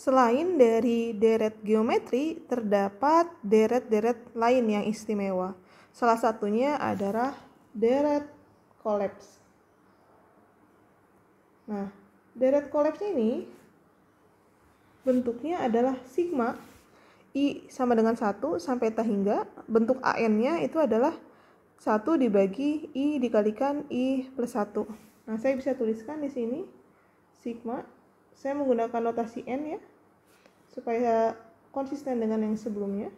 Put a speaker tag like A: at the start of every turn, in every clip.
A: Selain dari deret geometri, terdapat deret-deret lain yang istimewa. Salah satunya adalah deret kolaps. Nah, deret kolaps ini bentuknya adalah sigma, I sama dengan 1 sampai ta hingga. Bentuk AN-nya itu adalah 1 dibagi I dikalikan I plus 1. Nah, saya bisa tuliskan di sini sigma. Saya menggunakan notasi N ya, supaya konsisten dengan yang sebelumnya.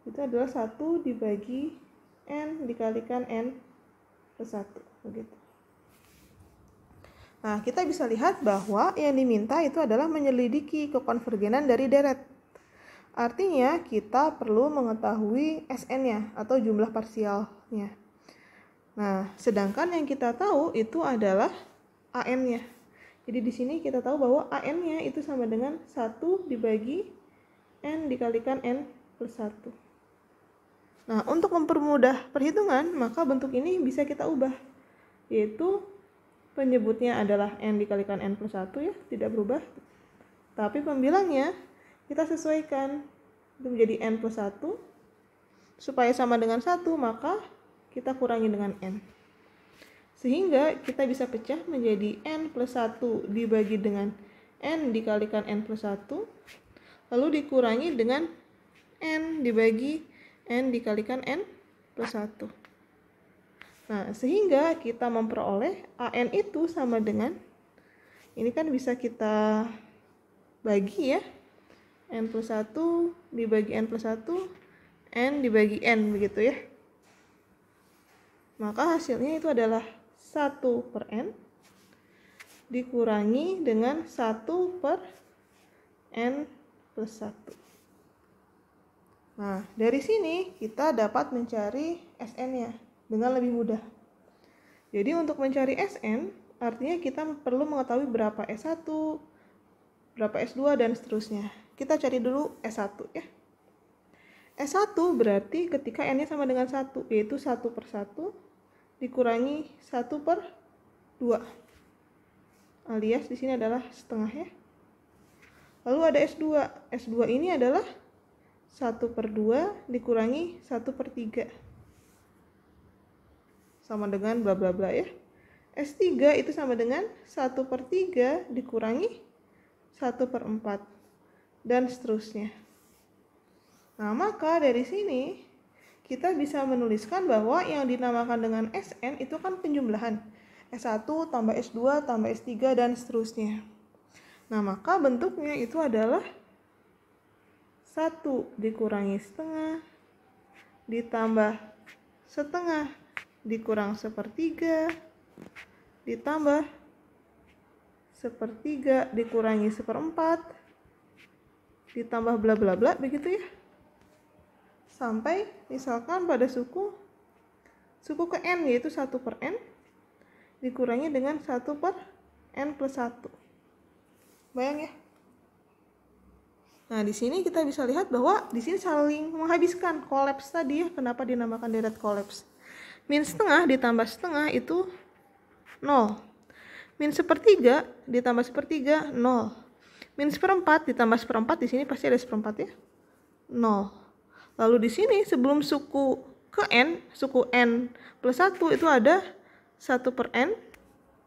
A: Itu adalah 1 dibagi N dikalikan N plus 1. Begitu. Nah, kita bisa lihat bahwa yang diminta itu adalah menyelidiki kekonvergenan dari deret. Artinya, kita perlu mengetahui SN-nya atau jumlah parsialnya. Nah, sedangkan yang kita tahu itu adalah AN-nya. Jadi di sini kita tahu bahwa AN-nya itu sama dengan 1 dibagi N dikalikan N plus 1. Nah, untuk mempermudah perhitungan, maka bentuk ini bisa kita ubah. Yaitu penyebutnya adalah N dikalikan N plus 1 ya, tidak berubah. Tapi pembilangnya kita sesuaikan. Itu menjadi N plus 1. Supaya sama dengan 1, maka kita kurangi dengan N. Sehingga kita bisa pecah menjadi N plus 1 dibagi dengan N dikalikan N plus 1. Lalu dikurangi dengan N dibagi N dikalikan N plus 1. Nah, sehingga kita memperoleh AN itu sama dengan, ini kan bisa kita bagi ya, N plus 1 dibagi N plus 1, N dibagi N, begitu ya. Maka hasilnya itu adalah 1 per N dikurangi dengan 1 per N plus 1. Nah, dari sini kita dapat mencari SN-nya dengan lebih mudah. Jadi untuk mencari SN, artinya kita perlu mengetahui berapa S1, berapa S2, dan seterusnya. Kita cari dulu S1 ya. S1 berarti ketika N-nya sama dengan 1, yaitu 1 per 1 dikurangi 1 per 2. Alias di sini adalah setengah ya. Lalu ada S2. S2 ini adalah 1 per 2 dikurangi 1 per 3. Sama dengan bla bla bla ya. S3 itu sama dengan 1 per 3 dikurangi 1 per 4. Dan seterusnya. Nah, maka dari sini kita bisa menuliskan bahwa yang dinamakan dengan SN itu kan penjumlahan. S1 tambah S2 tambah S3 dan seterusnya. Nah, maka bentuknya itu adalah 1 dikurangi setengah ditambah setengah dikurang sepertiga ditambah sepertiga dikurangi seperempat ditambah bla bla bla, begitu ya. Sampai misalkan pada suku ke N, yaitu 1 per N dikurangi dengan 1 per N plus 1. Bayang ya. Nah, di sini kita bisa lihat bahwa di sini saling menghabiskan kolaps tadi ya. Kenapa dinamakan deret kolaps? Min setengah ditambah setengah itu 0. Min sepertiga ditambah sepertiga 0. Min seperempat ditambah seperempat, di sini pasti ada seperempat ya. 0. Lalu di sini sebelum suku ke N, suku N plus 1 itu ada 1 per N,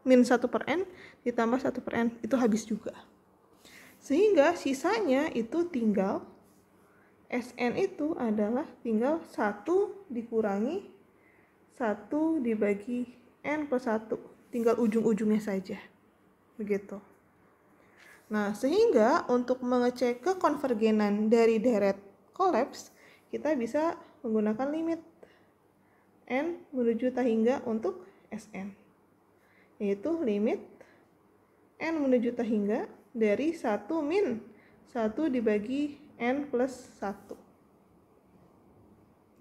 A: min 1 per N, ditambah 1 per N, itu habis juga. Sehingga sisanya itu tinggal, SN itu adalah tinggal 1 dikurangi 1 dibagi N plus 1, tinggal ujung-ujungnya saja. Begitu. Nah, sehingga untuk mengecek kekonvergenan dari deret kolaps, kita bisa menggunakan limit N menuju ta hingga untuk SN, yaitu limit N menuju ta hingga dari 1 min 1 dibagi N plus 1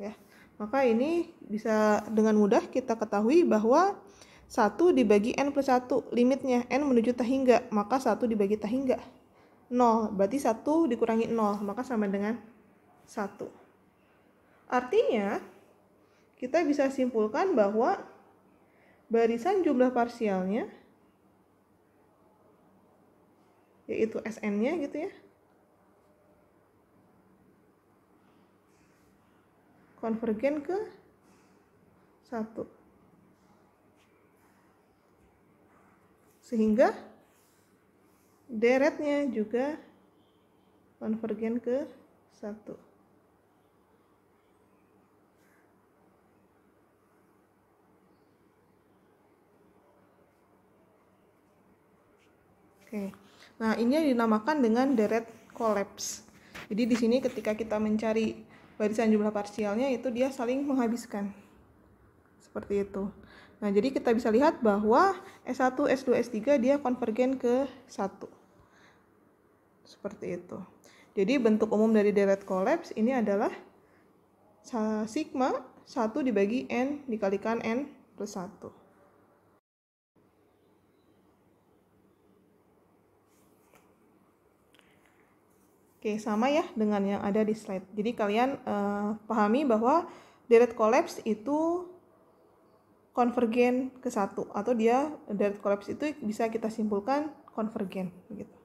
A: ya. Maka ini bisa dengan mudah kita ketahui bahwa 1 dibagi N plus 1 limitnya N menuju ta hingga, maka 1 dibagi ta hingga 0, berarti 1 dikurangi 0, maka sama dengan 1. Artinya, kita bisa simpulkan bahwa barisan jumlah parsialnya yaitu SN-nya gitu ya, konvergen ke 1. Sehingga deretnya juga konvergen ke 1. Oke. Nah, ini dinamakan dengan deret kolaps. Jadi di sini ketika kita mencari barisan jumlah parsialnya itu dia saling menghabiskan. Seperti itu. Nah, jadi kita bisa lihat bahwa S1, S2, S3 dia konvergen ke 1. Seperti itu. Jadi bentuk umum dari deret kolaps ini adalah sigma 1 dibagi N dikalikan N plus 1. Oke, sama ya dengan yang ada di slide. Jadi kalian pahami bahwa deret kolaps itu konvergen ke 1, atau dia deret kolaps itu bisa kita simpulkan konvergen begitu.